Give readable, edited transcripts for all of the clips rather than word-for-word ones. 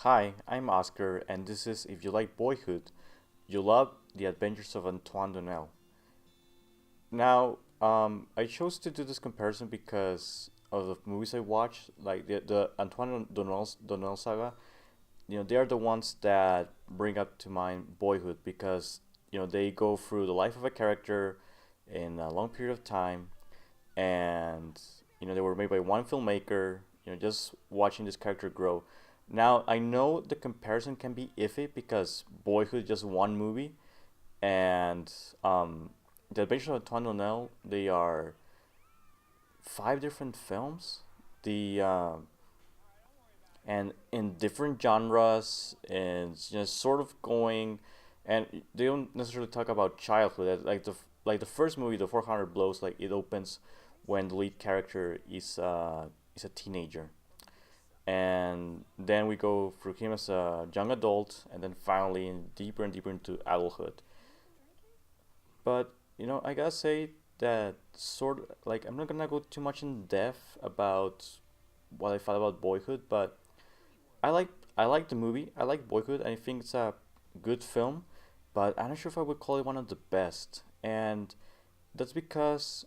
Hi, I'm Oscar, and this is If You Like Boyhood, You Love the Adventures of Antoine Doinel. Now, I chose to do this comparison because of the movies I watched, like the Doinel Saga. They are the ones that bring up to mind Boyhood because they go through the life of a character in a long period of time, and they were made by one filmmaker. Just watching this character grow. Now I know the comparison can be iffy because Boyhood is just one movie, and the Adventures of Antoine Doinel, they are five different films. The And in different genres, and just sort of going, and they don't necessarily talk about childhood. Like the first movie, The 400 Blows, like it opens when the lead character is a teenager, and then we go through him as a young adult, and then finally deeper and deeper into adulthood. But I gotta say that sort of like I'm not gonna go too much in depth about what I thought about Boyhood, but I like I like the movie. I like Boyhood. I think it's a good film, but I'm not sure if I would call it one of the best. And that's because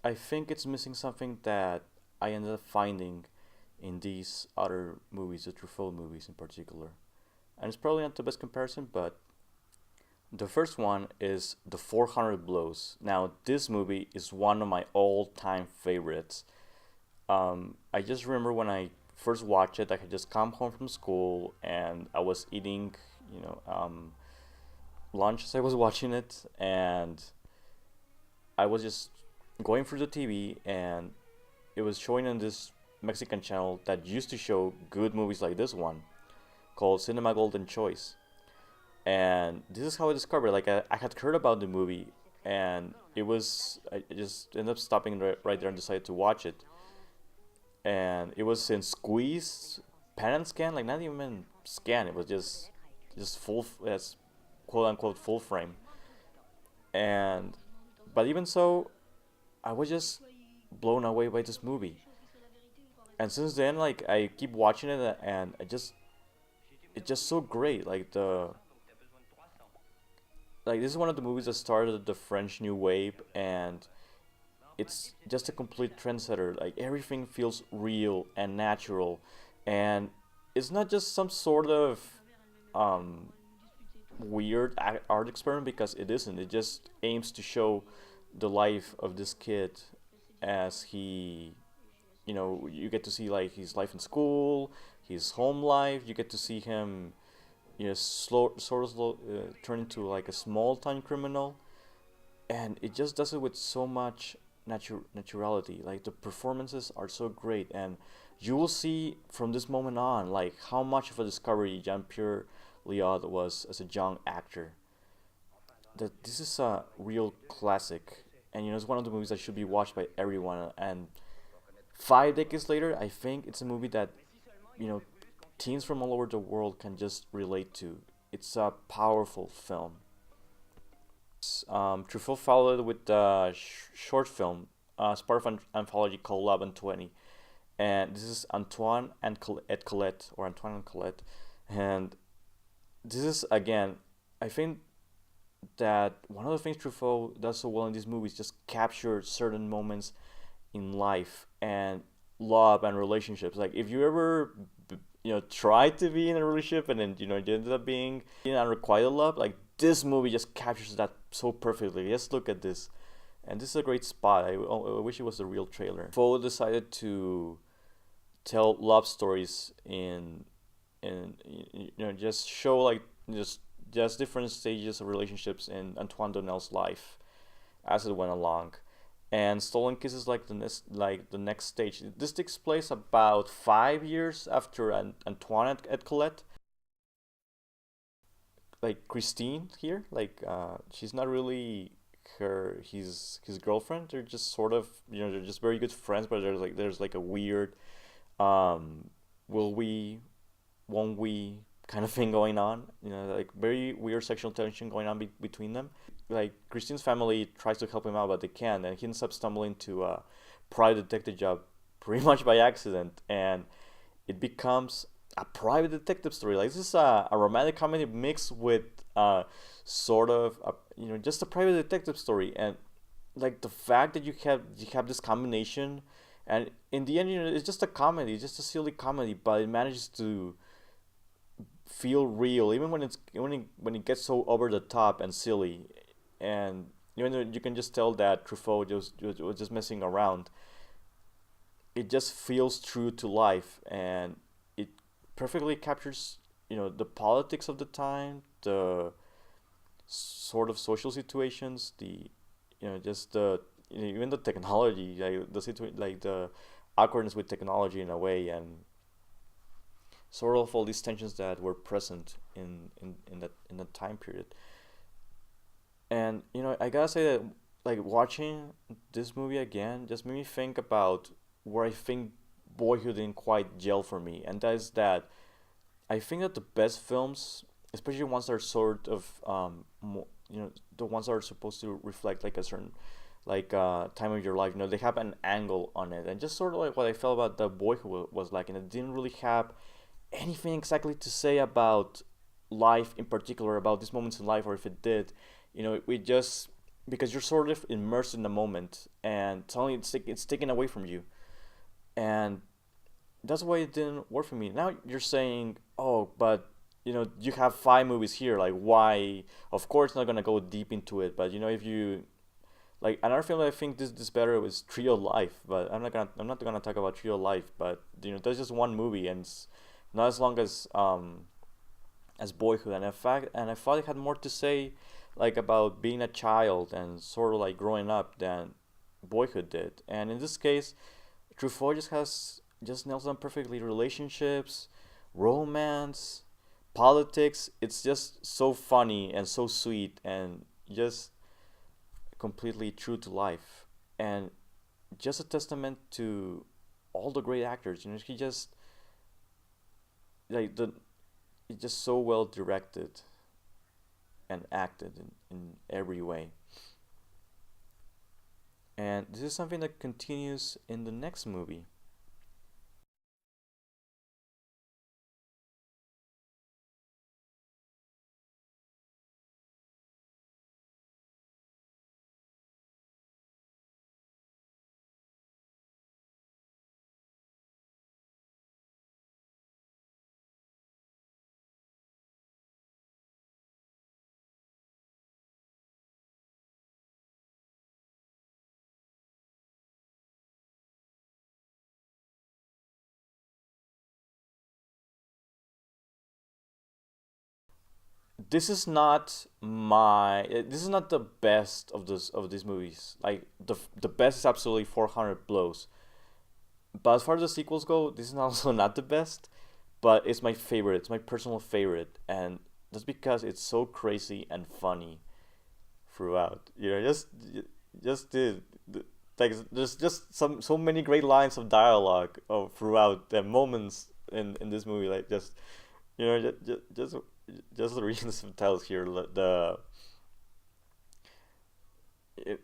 I think it's missing something that I ended up finding in these other movies, the Truffaut movies in particular. And it's probably not the best comparison, but the first one is The 400 Blows. Now, this movie is one of my all-time favorites. I just remember when I first watched it, I had just come home from school and I was eating, you know, um, lunch as I was watching it, and I was just going through the TV, and it was showing on this Mexican channel that used to show good movies like this one called Cinema Golden Choice. And this is how I discovered. Like I had heard about the movie, and I just ended up stopping right there and decided to watch it. And it was in squeeze, pan and scan, like not even scan. It was just full, as quote unquote full frame. And but even so, I was just blown away by this movie. And since then, like I keep watching it, and it's just so great. Like this is one of the movies that started the French New Wave, and it's just a complete trendsetter. Like everything feels real and natural, and it's not just some sort of um, weird art experiment, because it isn't. It just aims to show the life of this kid as you get to see like his life in school, his home life. You get to see him, turn into like a small time criminal, and it just does it with so much naturality. Like the performances are so great, and you will see from this moment on like how much of a discovery Jean Pierre Liod was as a young actor. That this is a real classic, and it's one of the movies that should be watched by everyone. And 5 decades later, I think it's a movie that you know teens from all over the world can just relate to. It's a powerful film. Truffaut followed with a short film, as part of an anthology called Love and 20. And this is Antoine and Colette, or Antoine and Colette. And this is, again, I think that one of the things Truffaut does so well in these movies just capture certain moments in life and love and relationships. Like if you ever try to be in a relationship, and then you ended up being in unrequited love, like this movie just captures that so perfectly. Just look at this, and this is a great spot. I wish it was the real trailer. Fo decided to tell love stories just show like just different stages of relationships in Antoine Donnell's life as it went along. And Stolen Kisses, like the next stage. This takes place about 5 years after Antoine et Colette. Like Christine here, like she's not really his girlfriend. They're just sort of they're just very good friends, but there's like a weird um will we, won't we kind of thing going on. Like very weird sexual tension going on between them. Like Christine's family tries to help him out, but they can't, and he ends up stumbling to a private detective job pretty much by accident, and it becomes a private detective story. Like this is a romantic comedy mixed with sort of just a private detective story, and like the fact that you have this combination, and in the end, it's just a comedy, just a silly comedy, but it manages to feel real, even when it gets so over the top and silly, and you can just tell that Truffaut was just messing around. It just feels true to life, and it perfectly captures the politics of the time, the sort of social situations, the just the even the technology, like like the awkwardness with technology in a way, and sort of all these tensions that were present in that time period. And I gotta say that like watching this movie again just made me think about where I think Boyhood didn't quite gel for me, and that is that I think that the best films, especially ones that are sort of the ones that are supposed to reflect like a certain like time of your life, they have an angle on it, and just sort of like what I felt about the Boyhood was like, and it didn't really have anything exactly to say about life in particular, about these moments in life, or if it did, we just because you're sort of immersed in the moment, and suddenly it's taken away from you, and that's why it didn't work for me. Now you're saying, oh, but you have five movies here. Like, why? Of course, not gonna go deep into it. But if you like another film that I think this better was Trio Life. But I'm not gonna talk about Trio Life. But that's just one movie, and it's not as long as Boyhood. And I thought it had more to say, like about being a child and sort of like growing up than Boyhood did. And in this case, Truffaut just nails them perfectly. Relationships, romance, politics. It's just so funny and so sweet and just completely true to life. And just a testament to all the great actors. He just like the it's just so well directed and acted in every way. And this is something that continues in the next movie. This is not the best of these movies. Like the best is absolutely 400 blows. But as far as the sequels go, this is also not the best, but it's my favorite. It's my personal favorite, and that's because it's so crazy and funny throughout. Just like there's just so many great lines of dialogue throughout the moments in this movie. Like just reading the subtitles here. It,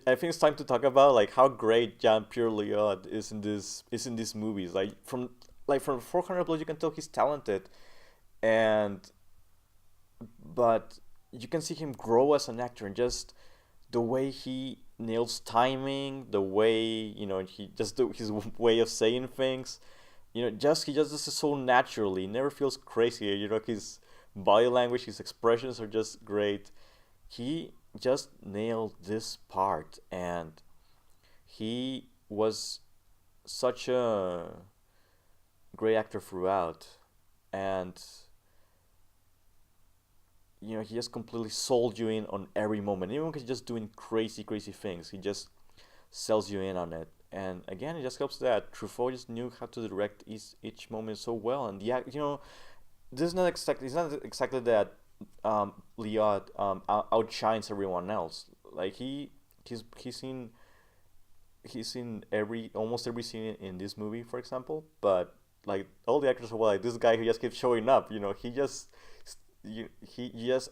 I think it's time to talk about like how great Jean-Pierre Léaud is in these movies. From 400 Blows, you can tell he's talented, and but you can see him grow as an actor, and just the way he nails timing, the way his way of saying things. Just he just does it so naturally. He never feels crazy. His body language, his expressions are just great. He just nailed this part, and he was such a great actor throughout, and he just completely sold you in on every moment. Even when he's just doing crazy, crazy things, he just sells you in on it. And again, it just helps that Truffaut just knew how to direct each moment so well. And yeah, this is not exactly it's not exactly that Liot outshines everyone else. Like he's seen every almost every scene in this movie, for example. But like all the actors are well, like this guy who just keeps showing up. He just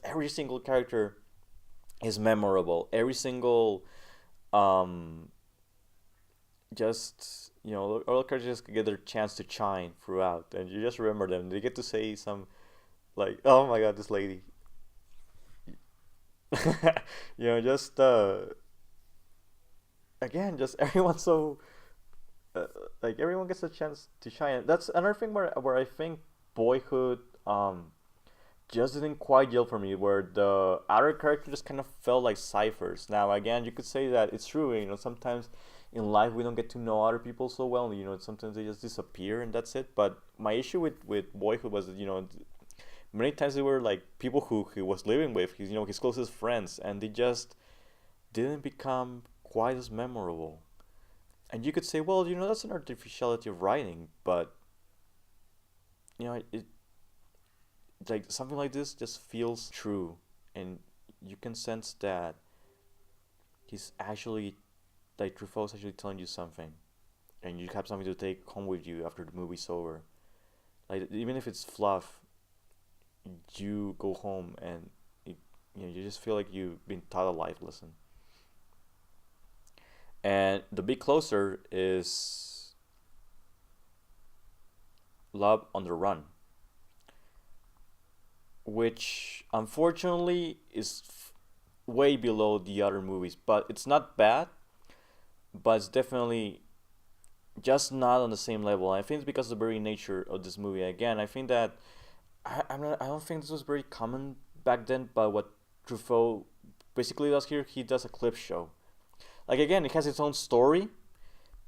every single character is memorable. Every single um just all the characters just get their chance to shine throughout, and you just remember them. They get to say some like, "Oh my God, this lady," just again, just everyone's so uh, like everyone gets a chance to shine. That's another thing where I think Boyhood just didn't quite gel for me, where the outer character just kind of felt like ciphers. Now, again, you could say that it's true. Sometimes in life we don't get to know other people so well. Sometimes they just disappear and that's it. But my issue with Boyhood was that many times they were like people who he was living with, his closest friends, and they just didn't become quite as memorable. And you could say, well, that's an artificiality of writing, but it like something like this just feels true, and you can sense that he's actually like Truffaut's actually telling you something, and you have something to take home with you after the movie's over. Like even if it's fluff, you go home and you just feel like you've been taught a life lesson. And the big closer is Love on the Run, which unfortunately is way below the other movies, but it's not bad, but it's definitely just not on the same level. I think it's because of the very nature of this movie. Again, I think that I don't think this was very common back then, but what Truffaut basically does here, he does a clip show. Like again, it has its own story,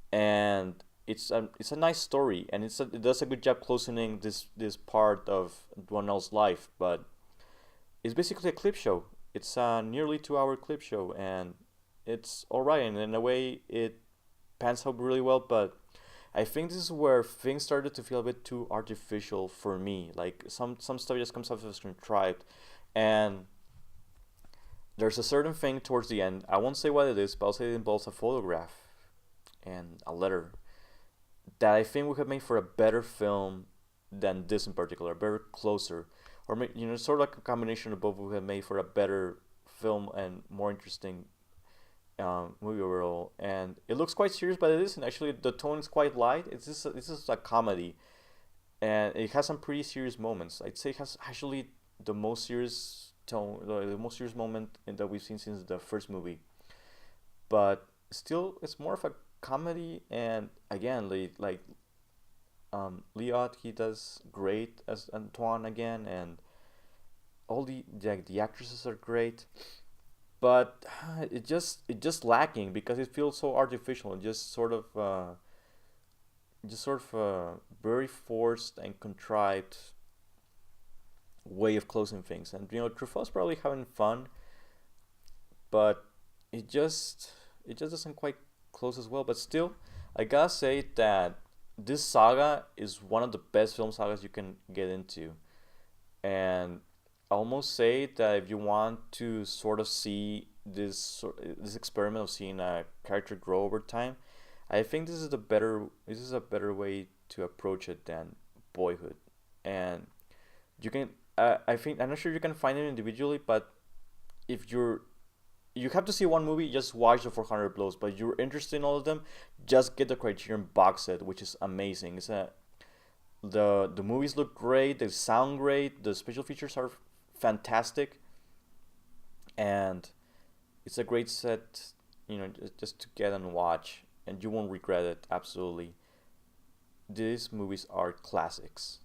and it's a nice story, and it does a good job closing in this part of Doinel's life. But it's basically a clip show. It's a nearly 2 hour clip show, and it's alright. And in a way, it pans out really well. But I think this is where things started to feel a bit too artificial for me. Like some stuff just comes off as contrived, and there's a certain thing towards the end. I won't say what it is, but I'll say it involves a photograph and a letter that I think would have made for a better film than this in particular, a better closer, or sort of like a combination of both would have made for a better film and more interesting movie overall. And it looks quite serious, but it isn't actually. The tone is quite light. It's just a comedy, and it has some pretty serious moments. I'd say it has actually the most serious tone, the most serious moment that we've seen since the first movie. But still, it's more of a comedy, and again, Leot, he does great as Antoine again, and all the actresses are great, but it just lacking because it feels so artificial and just sort of very forced and contrived way of closing things. And Truffaut's probably having fun, but it just it just doesn't quite close as well. But still, I gotta say that this saga is one of the best film sagas you can get into, and I almost say that if you want to sort of see this experiment of seeing a character grow over time, I think this is a better way to approach it than Boyhood. And you can I think I'm not sure you can find it individually, but if you have to see one movie, just watch the 400 blows. But if you're interested in all of them, just get the Criterion box set, which is amazing. The movies look great, they sound great, the special features are fantastic, and it's a great set, just to get and watch, and you won't regret it. Absolutely, these movies are classics.